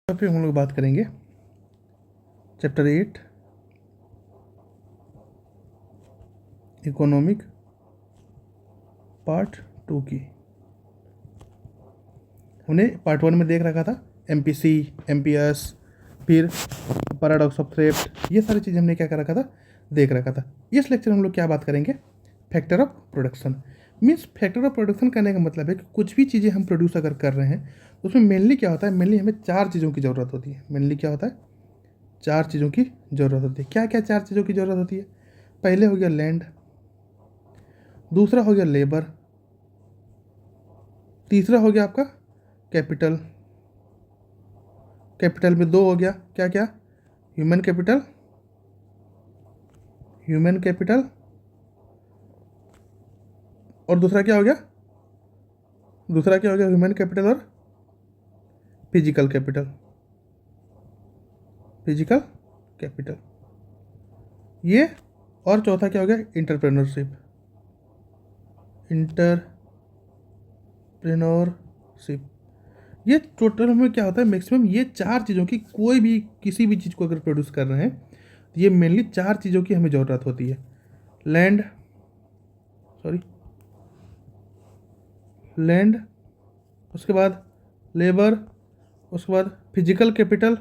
पे हम लोग बात करेंगे चैप्टर 8 इकोनॉमिक पार्ट 2 की। हमने पार्ट 1 में देख रखा था MPC, MPS, फिर पैराडॉक्स ऑफ थ्रेफ्ट, ये सारी चीज़ें हमने क्या कर रखा था, देख रखा था। इस लेक्चर में हम लोग क्या बात करेंगे, factor of production. Means factor of production करने का मतलब है कि कुछ भी चीज़ें हम प्रोड्यूस अगर कर रहे हैं तो उसमें मेनली क्या होता है, मेनली हमें 4 चीज़ों की ज़रूरत होती है। मेनली क्या होता है, 4 चीज़ों की ज़रूरत होती है। क्या क्या 4 चीज़ों की ज़रूरत होती है? पहले हो गया लैंड, दूसरा हो गया लेबर, तीसरा हो गया आपका कैपिटल। कैपिटल में 2 हो गया, क्या क्या, ह्यूमन कैपिटल, ह्यूमन कैपिटल, और दूसरा क्या हो गया, दूसरा क्या हो गया, ह्यूमन कैपिटल और फिजिकल कैपिटल, फिजिकल कैपिटल ये। और चौथा क्या हो गया, इंटरप्रेन्योरशिप, इंटरप्रेन्योरशिप। ये टोटल में क्या होता है, मैक्सिमम ये 4 चीज़ों की, कोई भी किसी भी चीज़ को अगर प्रोड्यूस कर रहे हैं तो ये मेनली 4 चीज़ों की हमें ज़रूरत होती है। लैंड, लैंड, उसके बाद लेबर, उसके बाद फिजिकल कैपिटल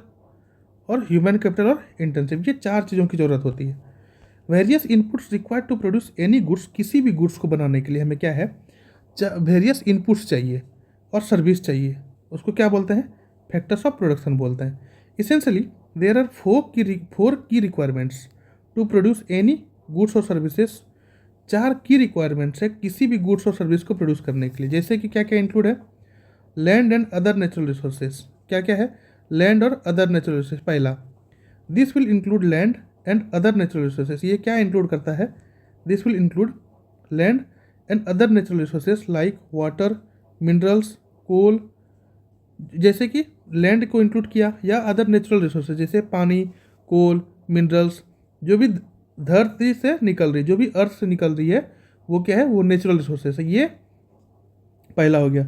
और ह्यूमन कैपिटल और इंटेंसिव। ये 4 चीज़ों की ज़रूरत होती है। Various inputs required to produce any goods, किसी भी गुड्स को बनाने के लिए हमें क्या है, वेरियस इनपुट्स चाहिए और सर्विस चाहिए। उसको क्या बोलते हैं, फैक्टर्स ऑफ प्रोडक्शन बोलते हैं। इसेंशली देयर आर 4 की requirements to produce any goods और सर्विसेज। 4 की रिक्वायरमेंट्स है किसी भी गुड्स और सर्विस को प्रोड्यूस करने के लिए। जैसे कि क्या क्या इंक्लूड है, land and other natural resources. क्या क्या है, लैंड और अदर नेचुरल रिसोर्सेज। पहला, this will include land and other natural resources. ये क्या इंक्लूड करता है, this will include land and other natural resources like water, minerals, coal. जैसे कि लैंड को इंक्लूड किया, या अदर नेचुरल रिसोर्सेज जैसे पानी, कोल, मिनरल्स, जो भी धरती से निकल रही, जो भी अर्थ से निकल रही है वो क्या है, वो नेचुरल रिसोर्सेज है। ये पहला हो गया।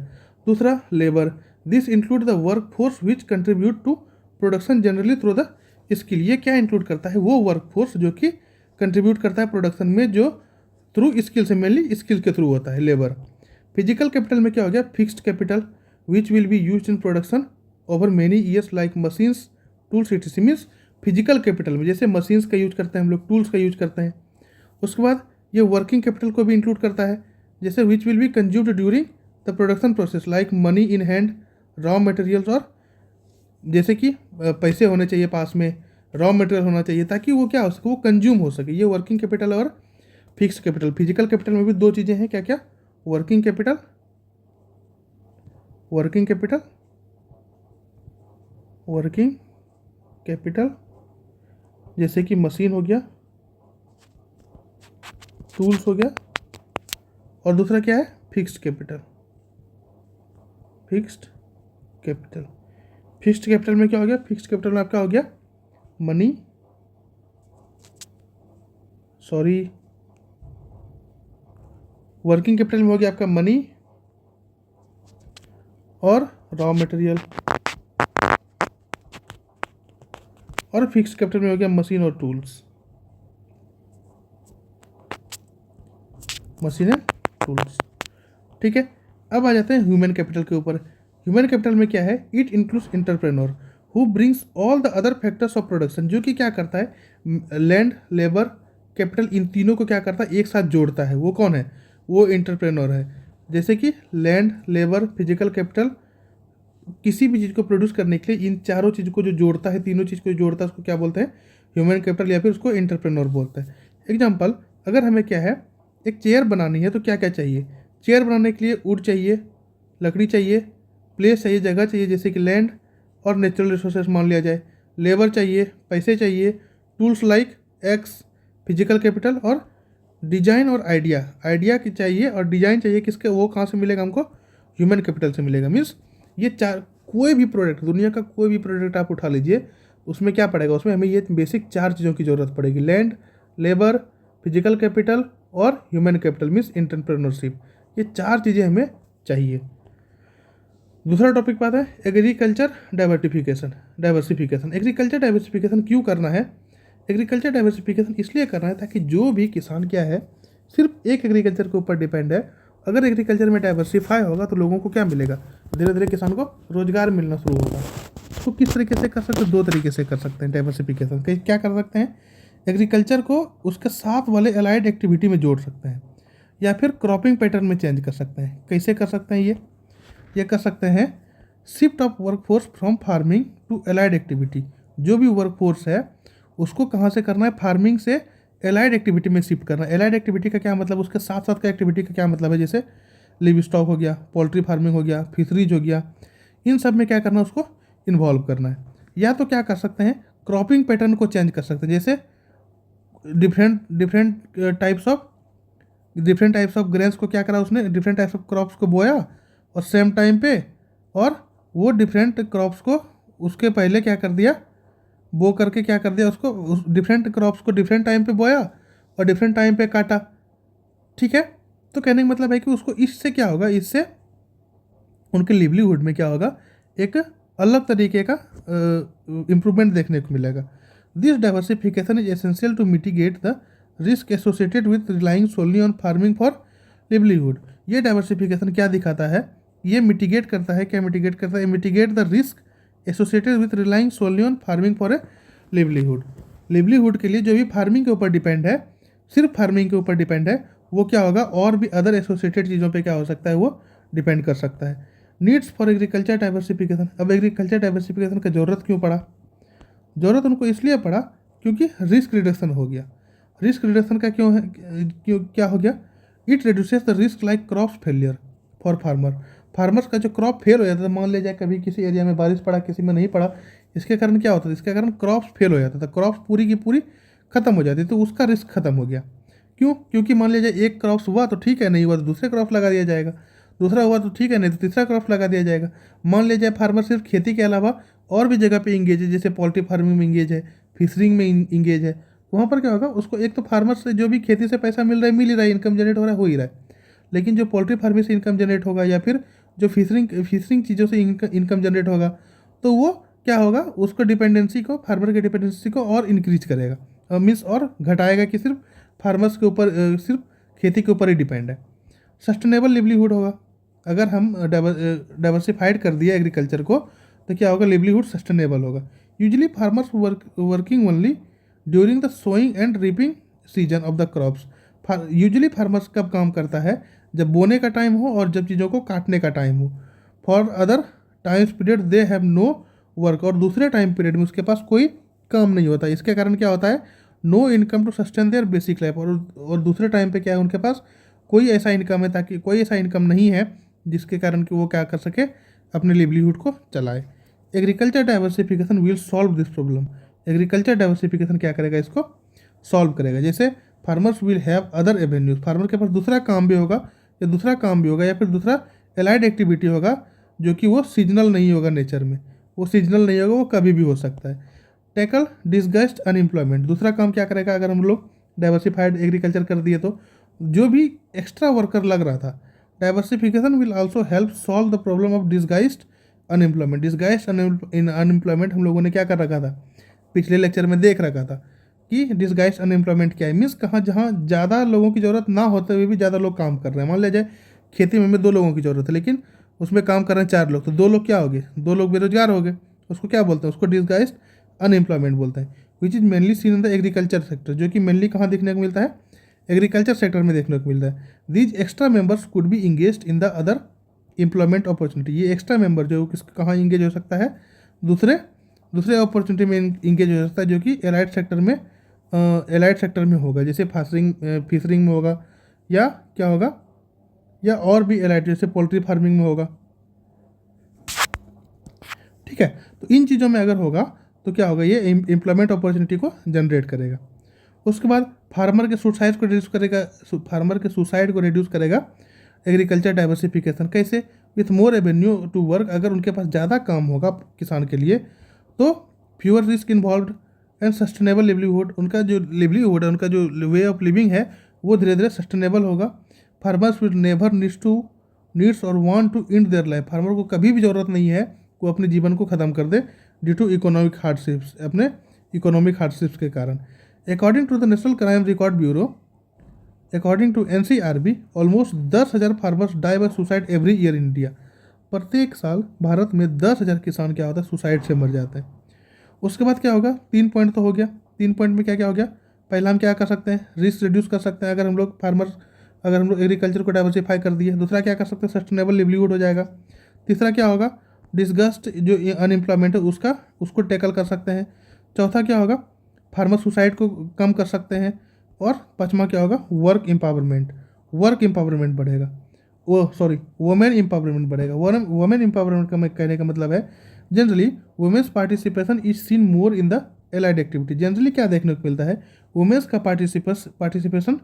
दूसरा, labour, this include the work force which contribute to production generally through the skill. ये क्या इंक्लूड करता है, वो वर्क फोर्स जो कि कंट्रीब्यूट करता है प्रोडक्शन में, जो थ्रू स्किल से, मेनली स्किल के थ्रू होता है, लेबर। फिजिकल कैपिटल में क्या हो गया, fixed capital which will be use in production over many years like machines, tools etc.. Means physical capital में जैसे मशीन्स का यूज करते हैं हम लोग, टूल्स का यूज करते हैं। उसके बाद ये वर्किंग कैपिटल को भी इंक्लूड करता है, जैसे which will be consumed during the production process like money in hand, raw materials, और जैसे कि पैसे होने चाहिए पास में, रॉ मटेरियल होना चाहिए ताकि वो क्या हो सके, वो कंज्यूम हो सके। ये वर्किंग कैपिटल और फिक्स कैपिटल। फिजिकल कैपिटल में भी 2 चीज़ें हैं, क्या क्या, working capital, working capital, working capital जैसे कि मशीन हो गया, टूल्स हो गया, और दूसरा क्या है, fixed capital, fixed capital. Fixed capital में क्या हो गया, फिक्स्ड कैपिटल में आपका हो गया मनी, वर्किंग कैपिटल में हो गया आपका मनी और रॉ मटेरियल, और फिक्स्ड कैपिटल में हो गया मशीन और टूल्स, मशीन एंड टूल्स। ठीक है, अब आ जाते हैं ह्यूमन कैपिटल के ऊपर। ह्यूमन कैपिटल में क्या है, it includes entrepreneur who brings all the other factors of production. जो कि क्या करता है, लैंड, लेबर, कैपिटल, इन तीनों को क्या करता है, एक साथ जोड़ता है। वो कौन है, वो एंटरप्रेन्योर है। जैसे कि लैंड, लेबर, फिजिकल कैपिटल, किसी भी चीज़ को प्रोड्यूस करने के लिए इन चारों चीज़ को जो जोड़ता है, तीनों चीज़ को जो जोड़ता है, उसको क्या बोलते हैं, ह्यूमन कैपिटल, या फिर उसको एंटरप्रेन्योर बोलते हैं। एग्जाम्पल, अगर हमें क्या है, एक चेयर बनानी है तो क्या क्या चाहिए, चेयर बनाने के लिए वुड चाहिए, लकड़ी चाहिए, प्लेस चाहिए, जगह चाहिए, जैसे कि लैंड और नेचुरल रिसोर्सेज मान लिया जाए, लेबर चाहिए, पैसे चाहिए, tools like x, physical capital, और डिजाइन और आइडिया, आइडिया की चाहिए और डिजाइन चाहिए, किसके, वो कहाँ से मिलेगा हमको, ह्यूमन कैपिटल से मिलेगा। मीन्स ये 4, कोई भी प्रोडक्ट, दुनिया का कोई भी प्रोडक्ट आप उठा लीजिए, उसमें क्या पड़ेगा, उसमें हमें ये बेसिक 4 चीज़ों की ज़रूरत पड़ेगी, लैंड, लेबर, फिजिकल कैपिटल और ह्यूमन कैपिटल, मीन्स एंटरप्रेन्योरशिप। ये 4 चीज़ें हमें चाहिए। दूसरा टॉपिक बात है एग्रीकल्चर डाइवर्सिफिकेशन। एग्रीकल्चर डाइवर्सिफिकेशन क्यों करना है? एग्रीकल्चर डाइवर्सिफिकेशन इसलिए करना है ताकि जो भी किसान क्या है सिर्फ एक एग्रीकल्चर के ऊपर डिपेंड है, अगर एग्रीकल्चर में डाइवर्सिफाई होगा तो लोगों को क्या मिलेगा? धीरे धीरे किसान को रोजगार मिलना शुरू होगा। तो किस तरीके से कर सकते हैं? दो तरीके से कर सकते हैं डाइवर्सिफिकेशन। क्या कर सकते हैं? एग्रीकल्चर को उसके साथ वाले अलाइड एक्टिविटी में जोड़ सकते हैं, या फिर क्रॉपिंग पैटर्न में चेंज कर सकते हैं। कैसे कर सकते हैं ये कर सकते हैं shift of workforce from farming to allied activity. जो भी वर्कफोर्स है उसको कहाँ से करना है? फार्मिंग से एलाइड एक्टिविटी में शिफ्ट करना है। एलाइड एक्टिविटी का क्या मतलब? उसके साथ साथ का एक्टिविटी का क्या मतलब है? जैसे लिव स्टॉक हो गया, पोल्ट्री फार्मिंग हो गया, फिशरीज हो गया, इन सब में क्या करना है? उसको इन्वॉल्व करना है। या तो क्या कर सकते हैं? क्रॉपिंग पैटर्न को चेंज कर सकते हैं। जैसे डिफरेंट टाइप्स ऑफ ग्रेन्स को क्या करा उसने? डिफरेंट टाइप्स ऑफ क्रॉप्स को बोया और सेम टाइम पे, और वो डिफरेंट क्रॉप्स को उसके पहले क्या कर दिया? बो करके क्या कर दिया? उसको उस डिफरेंट क्रॉप्स को डिफरेंट टाइम पे बोया और डिफरेंट टाइम पे काटा। ठीक है, तो कहने का मतलब है कि उसको इससे क्या होगा? इससे उनके लिवलीहुड में क्या होगा? एक अलग तरीके का इम्प्रूवमेंट देखने को मिलेगा। This diversification is essential to mitigate the risk associated with relying solely on farming for livelihood. ये डाइवर्सिफिकेशन क्या दिखाता है? ये मिटिगेट करता है। क्या मिटिगेट करता है? Mitigate the risk associated with relying solely on farming for a livelihood. Livelihood के लिए जो भी फार्मिंग के ऊपर डिपेंड है, सिर्फ फार्मिंग के ऊपर डिपेंड है, वो क्या होगा? और भी अदर एसोसिएटेड चीज़ों पे क्या हो सकता है? वो डिपेंड कर सकता है। Needs for agriculture diversification. अब एग्रीकल्चर डाइवर्सिफिकेशन का ज़रूरत क्यों पड़ा? ज़रूरत उनको इसलिए पड़ा क्योंकि रिस्क रिडक्शन हो गया। रिस्क रिडक्शन का क्यों क्या हो गया? It reduces the risk like crop failure for farmers का जो क्रॉप फेल हो जाता था, मान लिया जाए कभी किसी एरिया में बारिश पड़ा, किसी में नहीं पड़ा, इसके कारण क्या होता था? इसके कारण क्रॉप्स फेल हो जाता था, क्रॉप्स पूरी की पूरी खत्म हो जाती, तो उसका रिस्क खत्म हो गया। क्यों? क्योंकि मान लिया जाए एक क्रॉप्स हुआ तो ठीक है, नहीं हुआ तो दूसरे क्रॉप लगा दिया जाएगा, दूसरा हुआ तो ठीक है, नहीं तो तीसरा क्रॉप लगा दिया जाएगा। मान लिया जाए फार्मर सिर्फ खेती के अलावा और भी जगह पे इंगेज है, जैसे पोल्ट्री फार्मिंग में इंगेज है, फिशरिंग में इंगेज है, वहाँ पर क्या होगा? उसको एक तो फार्मर से जो भी खेती से पैसा मिल रहा है, मिल ही रहा है, इनकम जनरेट हो रहा है, हो ही रहा है। लेकिन जो पोल्ट्री फार्मिंग से इनकम जनरेट होगा, या फिर जो फिशरिंग चीज़ों से इनकम जनरेट होगा, तो वो क्या होगा? उसको डिपेंडेंसी को, फार्मर की डिपेंडेंसी को और इंक्रीज करेगा, मीन्स और घटाएगा कि सिर्फ फार्मर्स के ऊपर, सिर्फ खेती के ऊपर ही डिपेंड है। सस्टेनेबल लिवलीहुड होगा। अगर हम डाइवर्सिफाइड कर दिया एग्रीकल्चर को तो क्या होगा? लिवलीहुड सस्टेनेबल होगा। Usually farmers working only during the sowing and reaping season of the crops. Usually farmers कब काम करता है? जब बोने का टाइम हो और जब चीज़ों को काटने का टाइम हो। For other times period they have no work, और दूसरे टाइम पीरियड में उसके पास कोई काम नहीं होता। इसके कारण क्या होता है? No income to sustain their basic life, और दूसरे टाइम पे क्या है? उनके पास कोई ऐसा इनकम है, ताकि कोई ऐसा इनकम नहीं है जिसके कारण कि वो क्या कर सके? अपने लिवलीहुड को चलाए। Agriculture diversification will solve this problem. Agriculture diversification क्या करेगा? इसको सॉल्व करेगा। जैसे farmers will have other avenues, farmer के पास दूसरा काम भी होगा, या फिर दूसरा एलाइड एक्टिविटी होगा, जो कि वो सीजनल नहीं होगा नेचर में, वो सीजनल नहीं होगा, वो कभी भी हो सकता है। Tackle disguised unemployment. दूसरा काम क्या करेगा? अगर हम लोग डाइवर्सिफाइड एग्रीकल्चर कर दिए तो जो भी एक्स्ट्रा वर्कर लग रहा था, diversification will also help solve the problem of disguised unemployment. Disguised unemployment हम लोगों ने क्या कर रखा था? पिछले लेक्चर में देख रखा था कि डिस्गाइज्ड अनएम्प्लॉयमेंट क्या है। मीन्स कहाँ जहाँ ज़्यादा लोगों की ज़रूरत ना होते हुए भी ज़्यादा लोग काम कर रहे हैं। मान लिया जाए खेती में 2 लोगों की ज़रूरत है, लेकिन उसमें काम कर रहे हैं 4 लोग, तो 2 लोग क्या हो गए? 2 लोग बेरोजगार हो गए। उसको क्या बोलते हैं? उसको डिस्गाइज्ड अनएम्प्लॉयमेंट बोलते हैं। Which is mainly seen in the agriculture sector, जो कि मेनली कहाँ देखने को मिलता है? एग्रीकल्चर सेक्टर में देखने को मिलता है। These extra members could be engaged in the other employment opportunity. ये एक्स्ट्रा मेंबर जो कहाँ इंगेज हो सकता है? दूसरे अपॉर्चुनिटी में इंगेज हो सकता है, जो कि एलाइड सेक्टर में होगा। जैसे फिशरिंग में होगा, या क्या होगा? या और भी एलाइड, जैसे पोल्ट्री फार्मिंग में होगा। ठीक है, तो इन चीज़ों में अगर होगा तो क्या होगा? ये एम्प्लॉयमेंट अपॉर्चुनिटी को जनरेट करेगा। उसके बाद फार्मर के सुसाइड को रिड्यूस करेगा एग्रीकल्चर डाइवर्सिफिकेशन। कैसे? With more avenue to work. अगर उनके पास ज़्यादा काम होगा किसान के लिए तो fewer risk involve and sustainable livelihood. उनका जो लिवलीहुड है, उनका जो वे ऑफ लिविंग है, वो धीरे धीरे सस्टेनेबल होगा। फार्मर्स विल नेवर नीड्स और want to end their life, farmer को कभी भी ज़रूरत नहीं है वो अपने जीवन को ख़त्म कर दे ड्यू टू इकोनॉमिक हार्डशिप्स, अपने इकोनॉमिक हार्डशिप्स के कारण। According to the National Crime Record Bureau, according to NCRB, almost 10,000 farmers die by suicide every year in India. प्रत्येक साल भारत में 10,000 किसान क्या होता है, सुसाइड से मर जाते हैं। उसके बाद क्या होगा, 3 पॉइंट तो हो गया। 3 पॉइंट में क्या क्या हो गया, पहला हम क्या कर सकते हैं, रिस्क रिड्यूस कर सकते हैं अगर हम लोग फार्मर्स, अगर हम लोग एग्रीकल्चर को डाइवर्सिफाई कर दिए। दूसरा क्या कर सकते हैं, सस्टेनेबल लिवलीहुड हो जाएगा। तीसरा क्या होगा, डिस्गस्ट जो अनएम्प्लॉयमेंट है उसको टैकल कर सकते हैं। चौथा क्या होगा, फार्मर सुसाइड को कम कर सकते हैं। और पाँचवा क्या होगा, वर्क एम्पावरमेंट बढ़ेगा, वुमेन एम्पावरमेंट बढ़ेगा। वुमेन एम्पावरमेंट का मैं कहने का मतलब है, generally women's participation is seen more in the allied activity. जनरली क्या देखने को मिलता है, वुमेन्स का पार्टिसिपेशन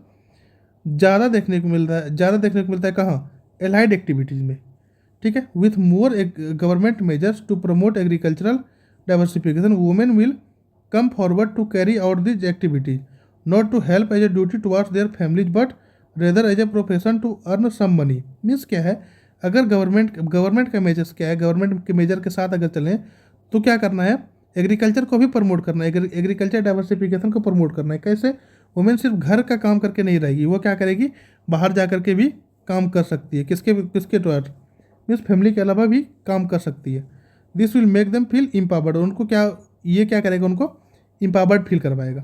ज़्यादा देखने को मिलता है कहाँ, एलाइड एक्टिविटीज़ में, ठीक है। With more government measures to promote agricultural diversification, women will come forward to carry out these activities, not to help as a duty towards their families but rather as a profession to earn some money। Means क्या है, अगर government का measures क्या है, government के major के साथ अगर चलें तो क्या करना है, एग्रीकल्चर को भी प्रमोट करना है, एग्रीकल्चर डाइवर्सिफिकेशन को प्रमोट करना है। कैसे, वुमेन सिर्फ घर का काम करके नहीं रहेगी, वो क्या करेगी, बाहर जा करके भी काम कर सकती है। किसके द्वारा, मीन्स फैमिली के अलावा भी काम कर सकती है। This will make them feel empowered, उनको क्या करेगा, उनको एम्पावर्ड फील करवाएगा,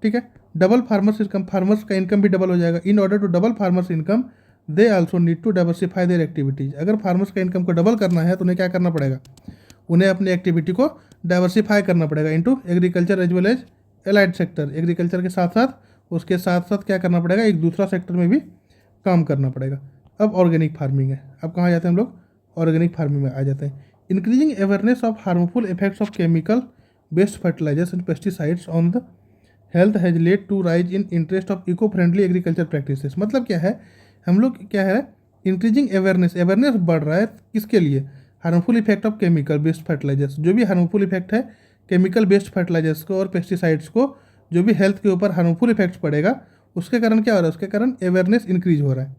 ठीक है। डबल फार्मर्स इनकम, फार्मर्स का इनकम भी डबल हो जाएगा। In order to double farmers income they also need to diversify their activities. अगर फार्मर्स का इनकम को डबल करना है तो उन्हें क्या करना पड़ेगा, उन्हें अपनी एक्टिविटी को डाइवर्सिफाई करना पड़ेगा into agriculture as well as allied sector. Agriculture के साथ साथ उसके साथ साथ क्या करना पड़ेगा, एक दूसरा सेक्टर में भी काम करना पड़ेगा। अब ऑर्गेनिक फार्मिंग है, अब कहाँ जाते हैं हम लोग, ऑर्गेनिक फार्मिंग में आ जाते हैं। Increasing awareness of harmful effects of chemical based fertilisers and pesticides on the health has led to rise in interest of eco friendly agriculture practices. मतलब क्या है, हम लोग क्या है, इंक्रीजिंग अवेयरनेस बढ़ रहा है किसके लिए, harmful effect of chemical based fertilisers, जो भी हार्मफुल इफेक्ट है केमिकल बेस्ड फर्टिलाइजर्स को और पेस्टिसाइड्स को, जो भी हेल्थ के ऊपर हार्मफुल इफेक्ट्स पड़ेगा, उसके कारण क्या हो रहा है, उसके कारण अवेयरनेस इंक्रीज हो रहा है,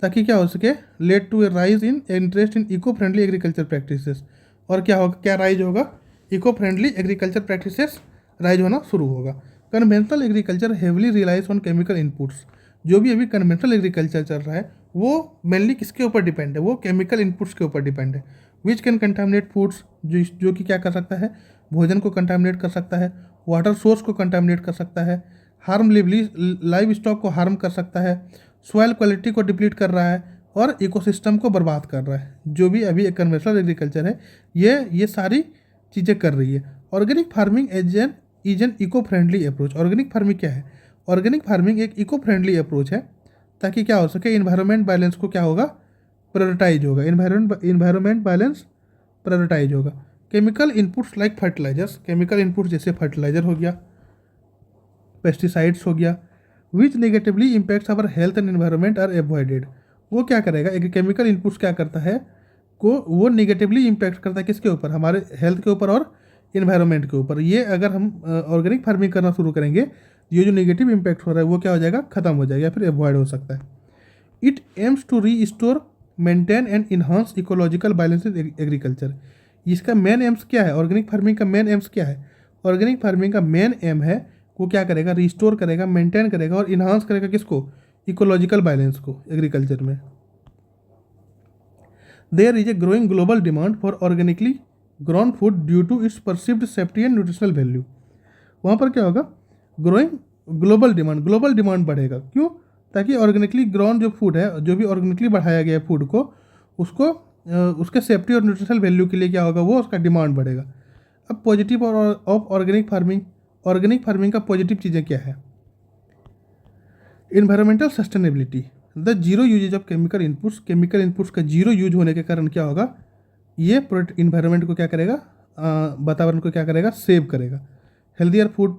ताकि क्या हो सके, led to a rise in interest in eco friendly agriculture practices. और क्या होगा, क्या राइज होगा, eco friendly agriculture practices rise होना शुरू होगा। Conventional agriculture heavily relies on chemical inputs. जो भी अभी कन्वेंशनल एग्रीकल्चर चल रहा है वो मेनली किसके ऊपर डिपेंड है, वो केमिकल इनपुट्स के ऊपर डिपेंड है। विच कैन कंटामिनेट फूड्स, जो कि क्या कर सकता है, भोजन को कंटामिनेट कर सकता है, वाटर सोर्स को कंटामिनेट कर सकता है, हार्म लाइव स्टॉक को हार्म कर सकता है, सॉइल क्वालिटी को डिप्लीट कर रहा है और इकोसिस्टम को बर्बाद कर रहा है। जो भी अभी एक कन्वेंशनल एग्रीकल्चर है ये सारी चीज़ें कर रही है। Organic farming is an eco friendly approach. Organic farming क्या है, ऑर्गेनिक फार्मिंग एक इको फ्रेंडली अप्रोच है, ताकि क्या हो सके, इन्वायरमेंट बैलेंस को क्या होगा, प्रायोरिटाइज होगा, इन्वायरमेंट बैलेंस प्रायोरिटाइज होगा। Chemical inputs like fertilisers, chemical inputs जैसे फर्टिलाइजर हो गया, पेस्टिसाइड्स हो गया, which negatively impacts our health and environment are avoided. वो क्या करेगा, एक केमिकल इनपुट्स क्या करता है, वो नेगेटिवली इम्पैक्ट करता है किसके ऊपर, हमारे हेल्थ के ऊपर और इन्वायरमेंट के ऊपर। ये अगर हम ऑर्गेनिक फार्मिंग करना शुरू करेंगे, ये जो नेगेटिव इम्पैक्ट हो रहा है वो क्या हो जाएगा, खत्म हो जाएगा या फिर अवॉइड हो सकता है। It aims to restore, maintain and enhance ecological balance in agriculture. इसका मेन एम्स क्या है, ऑर्गेनिक फार्मिंग का मेन एम्स क्या है, ऑर्गेनिक फार्मिंग का मेन एम है वो क्या करेगा, रिस्टोर करेगा, मेंटेन करेगा और इन्हांस करेगा किसको, इकोलॉजिकल बैलेंस को एग्रीकल्चर में। There is a growing global demand for organically grown food due to its perceived safety and nutritional value. वहाँ पर क्या होगा, ग्रोइंग ग्लोबल डिमांड बढ़ेगा, क्यों, ताकि ऑर्गेनिकली ग्रोन जो फूड है, जो भी ऑर्गेनिकली बढ़ाया गया फूड को, उसको उसके सेफ्टी और न्यूट्रिशनल वैल्यू के लिए क्या होगा, वो उसका डिमांड बढ़ेगा। अब पॉजिटिव ऑफ ऑर्गेनिक फार्मिंग का पॉजिटिव चीज़ें क्या है, environmental sustainability, the zero usage of chemical inputs का जीरो यूज होने के कारण क्या होगा, ये इन्वायरमेंट को क्या करेगा, वातावरण को क्या करेगा, सेव करेगा। हेल्दियर फूड,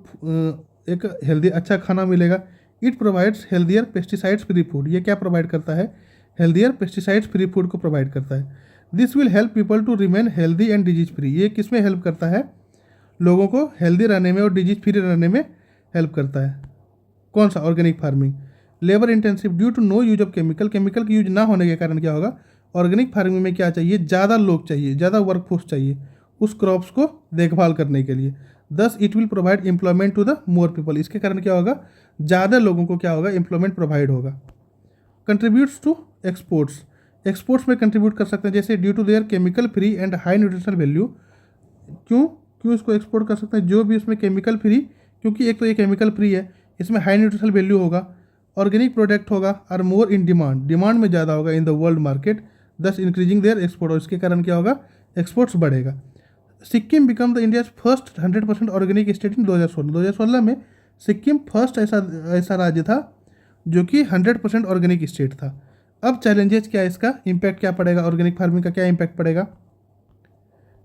एक हेल्दी अच्छा खाना मिलेगा। It provides healthier pesticides free food, ये क्या प्रोवाइड करता है, हेल्दियर पेस्टिसाइड्स फ्री फूड को प्रोवाइड करता है। This will help people to remain healthy and disease free, ये किस में हेल्प करता है, लोगों को हेल्दी रहने में और डिजीज फ्री रहने में हेल्प करता है। कौन सा, organic farming. Labour intensive due to no use of chemical, chemical की यूज ना होने के कारण क्या होगा, ऑर्गेनिक फार्मिंग में क्या चाहिए, ज़्यादा लोग चाहिए, ज़्यादा वर्कफोर्स चाहिए उस क्रॉप्स को देखभाल करने के लिए। Thus it will provide employment to the more people, इसके कारण क्या होगा, ज़्यादा लोगों को क्या होगा, एम्प्लॉयमेंट प्रोवाइड होगा। कंट्रीब्यूट्स टू एक्सपोर्ट्स, एक्सपोर्ट्स में कंट्रीब्यूट कर सकते हैं, जैसे due to their chemical free and high nutritional value. क्यों क्यों इसको एक्सपोर्ट कर सकते हैं, जो भी इसमें केमिकल फ्री, क्योंकि एक तो ये केमिकल फ्री है, इसमें हाई न्यूट्रिशनल वैल्यू होगा, ऑर्गेनिक प्रोडक्ट होगा, और मोर इन डिमांड, डिमांड में ज़्यादा होगा इन द वर्ल्ड मार्केट, दस इंक्रीजिंग देयर एक्सपोर्ट, और इसके कारण क्या होगा, एक्सपोर्ट्स बढ़ेगा। Sikkim become the India first 100% organic state in 2016, 2016 में सिक्किम फर्स्ट ऐसा राज्य था जो कि 100% ऑर्गेनिक स्टेट था। अब चैलेंजेस क्या है, इसका इम्पैक्ट क्या पड़ेगा, ऑर्गेनिक फार्मिंग का क्या इम्पैक्ट पड़ेगा,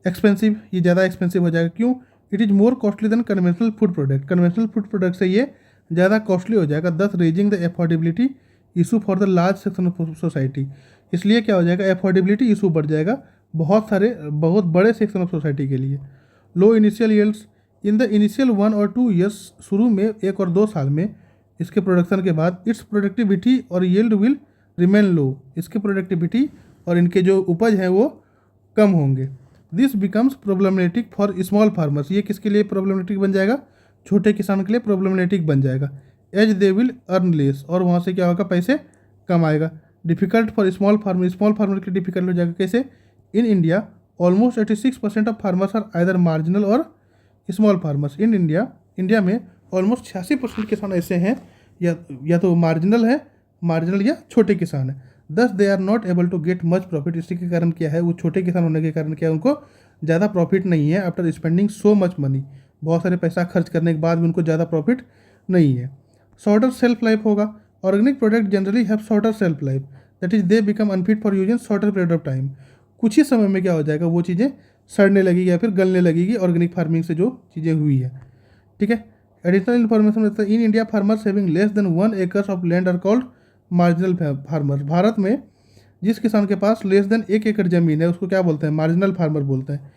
एक्सपेंसिव, ये ज़्यादा एक्सपेंसिव हो जाएगा। क्यों, it is more costly than conventional food product, conventional food product से ये ज़्यादा कॉस्टली हो जाएगा, thus raising the affordability issue for the large section of society, इसलिए क्या हो जाएगा, अफोर्डेबिलिटी इशू बढ़ जाएगा बहुत बड़े सेक्शन ऑफ सोसाइटी के लिए। Low initial yields, in the initial 1 और 2 ईयर्स, शुरू में 1 और 2 साल में इसके प्रोडक्शन के बाद, इट्स प्रोडक्टिविटी और यील्ड विल रिमेन लो, इसके प्रोडक्टिविटी और इनके जो उपज हैं वो कम होंगे। This becomes problematic for small farmers, ये किसके लिए प्रॉब्लमेटिक बन जाएगा, छोटे किसान के लिए प्रॉब्लमेटिक बन जाएगा। As they will earn less, और वहाँ से क्या होगा, पैसे कम आएगा। डिफिकल्ट फॉर स्मॉल फार्मर के लिए डिफिकल्ट हो जाएगा, कैसे, in India almost 86% of farmers are either marginal और स्मॉल फार्मर्स, इन इंडिया में ऑलमोस्ट 86% किसान ऐसे हैं या तो मार्जिनल या छोटे किसान हैं। Thus they are not able to get much profit, इसी के कारण क्या है, वो छोटे किसान होने के कारण क्या है, उनको ज़्यादा प्रॉफिट नहीं है। After spending so much money, बहुत सारे पैसा खर्च करने के बाद भी उनको ज़्यादा प्रॉफिट नहीं है। शॉर्टर सेल्फ लाइफ होगा, organic product generally have shorter self life, that is they become unfit for use in shorter period of time, कुछ ही समय में क्या हो जाएगा, वो चीज़ें सड़ने लगेगी या फिर गलने लगेगी ऑर्गेनिक फार्मिंग से जो चीज़ें हुई है। ठीक है, एडिशनल इन्फॉर्मेशन रहता है, in India farmers having less than 1 acres of land are called marginal farmer, Bharat में जिस किसान के पास लेस देन 1 एकड़ ज़मीन है उसको क्या बोलते हैं, मार्जिनल फार्मर बोलते हैं।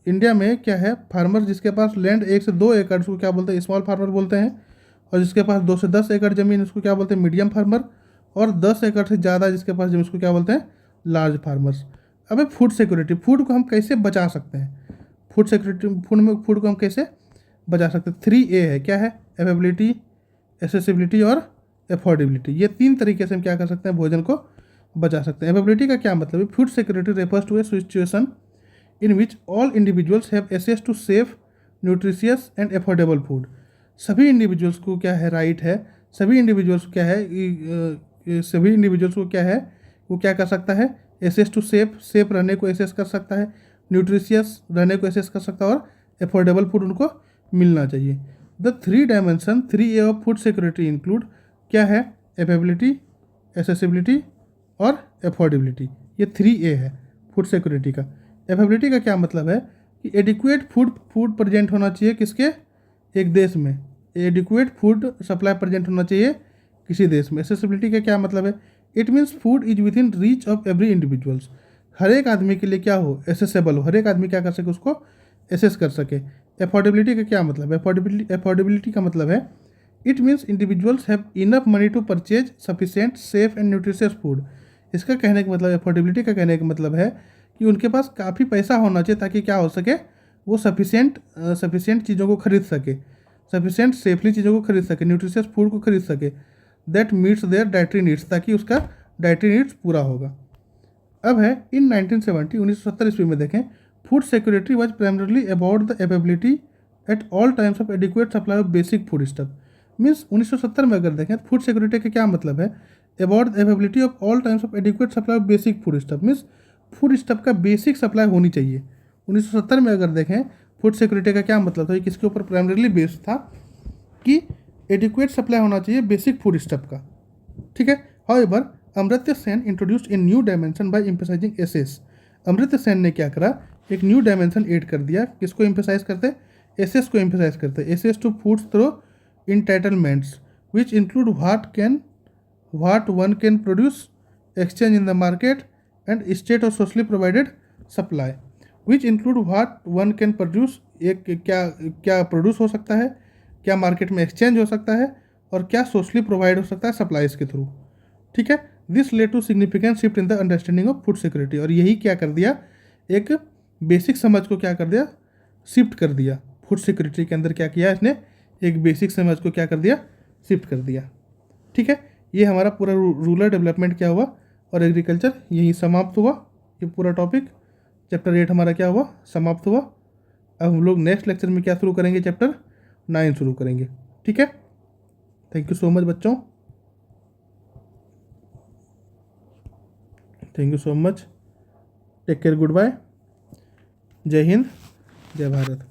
इंडिया में क्या है, फार्मर जिसके पास लैंड 1 से 2 एकड़ उसको क्या बोलते हैं, स्मॉल फार्मर बोलते हैं, और जिसके पास 2 से 10 एकड़ ज़मीन उसको क्या बोलते हैं, मीडियम फार्मर, और 10 एकड़ से ज़्यादा जिसके पास ज़मीन उसको क्या बोलते हैं, लार्ज फार्मर्स। अब फूड सिक्योरिटी, फूड को हम कैसे बचा सकते हैं, फूड सिक्योरिटी, फूड को हम कैसे बचा सकते हैं, 3A है, क्या है, अवेलेबिलिटी, एसेसिबिलिटी और अफोर्डेबिलिटी, ये 3 तरीके से हम क्या कर सकते हैं, भोजन को बचा सकते हैं। अवेलेबिलिटी का क्या मतलब है, food security refers to a situation in which all individuals have access to safe, nutritious and affordable food, सभी इंडिविजुअल्स को क्या है, राइट है, सभी इंडिविजुअल्स को क्या है, वो क्या कर सकता है, एसेस टू सेफ रहने को एसेस कर सकता है, न्यूट्रिशियस रहने को एसेस कर सकता है, और अफोर्डेबल फूड उनको मिलना चाहिए। The 3 dimension 3A of food security include, क्या है, अवेलेबिलिटी, एसेसिबिलिटी और अफोर्डेबिलिटी, ये 3A है फूड सिक्योरिटी का। अवेलेबिलिटी का क्या मतलब है कि एडिक्वेट फूड प्रेजेंट होना चाहिए किसके, एक देश में, एडिक्वेट फूड सप्लाई प्रेजेंट होना चाहिए किसी देश में। एसेसिबिलिटी का क्या मतलब है, it means food is within reach of every individuals, हर एक आदमी के लिए क्या हो, एसेसेबल हो, हर एक आदमी क्या कर सके, उसको एसेस कर सके। अफोर्डेबिलिटी का क्या मतलब है, अफोर्डेबिलिटी का मतलब है it means individuals have enough money to purchase sufficient safe and nutritious food, इसका कहने का मतलब, अफोर्डेबिलिटी का कहने का मतलब है कि उनके पास काफ़ी पैसा होना चाहिए ताकि क्या हो सके, वो सफिशिएंट चीज़ों को खरीद सके, सफिशिएंट सेफली चीज़ों को खरीद सके, न्यूट्रिशियस फूड को खरीद सके, that meets their dietary needs, ताकि उसका डाइटरी नीड्स पूरा होगा। अब है इन 1970 ईस्वी में देखें, food security was primarily about the availability at all times of adequate supply of basic food stuff, means 1970 में अगर देखें फूड सिक्योरिटी का क्या मतलब है, about the availability of all times of adequate supply of basic food stuff, means food stuff का basic supply होनी चाहिए। 1970 में अगर देखें फूड सिक्योरिटी का क्या मतलब था, ये किसके ऊपर प्राइमरली बेस्ड था कि एडिक्वेट सप्लाई होना चाहिए बेसिक फूड स्टफ का। ठीक है, however Amartya Sen introduced a new dimension by emphasizing access, Amartya Sen ने क्या करा, एक न्यू डायमेंशन ऐड कर दिया, किसको एम्फसाइज करते, एसेस को एम्फसाइज करते, access to foods through entitlements which include what one can produce, exchange in the market and state और socially provided supply, which include what one can produce, एक क्या produce हो सकता है, क्या मार्केट में एक्सचेंज हो सकता है, और क्या सोशली प्रोवाइड हो सकता है सप्लाईज के थ्रू। ठीक है, this led to significant shift in the understanding of food security, और यही क्या कर दिया, एक बेसिक समझ को क्या कर दिया, शिफ्ट कर दिया। फूड सिक्योरिटी के अंदर क्या किया इसने, एक बेसिक समझ को क्या कर दिया, शिफ्ट कर दिया। ठीक है, ये हमारा पूरा रूरल डेवलपमेंट क्या हुआ और एग्रीकल्चर यहीं समाप्त हुआ। ये पूरा टॉपिक चैप्टर 8 हमारा क्या हुआ, समाप्त हुआ। अब हम लोग नेक्स्ट लेक्चर में क्या शुरू करेंगे, चैप्टर 9 शुरू करेंगे। ठीक है, थैंक यू सो मच बच्चों, thank you so much, take care, goodbye, जय हिंद, जय भारत।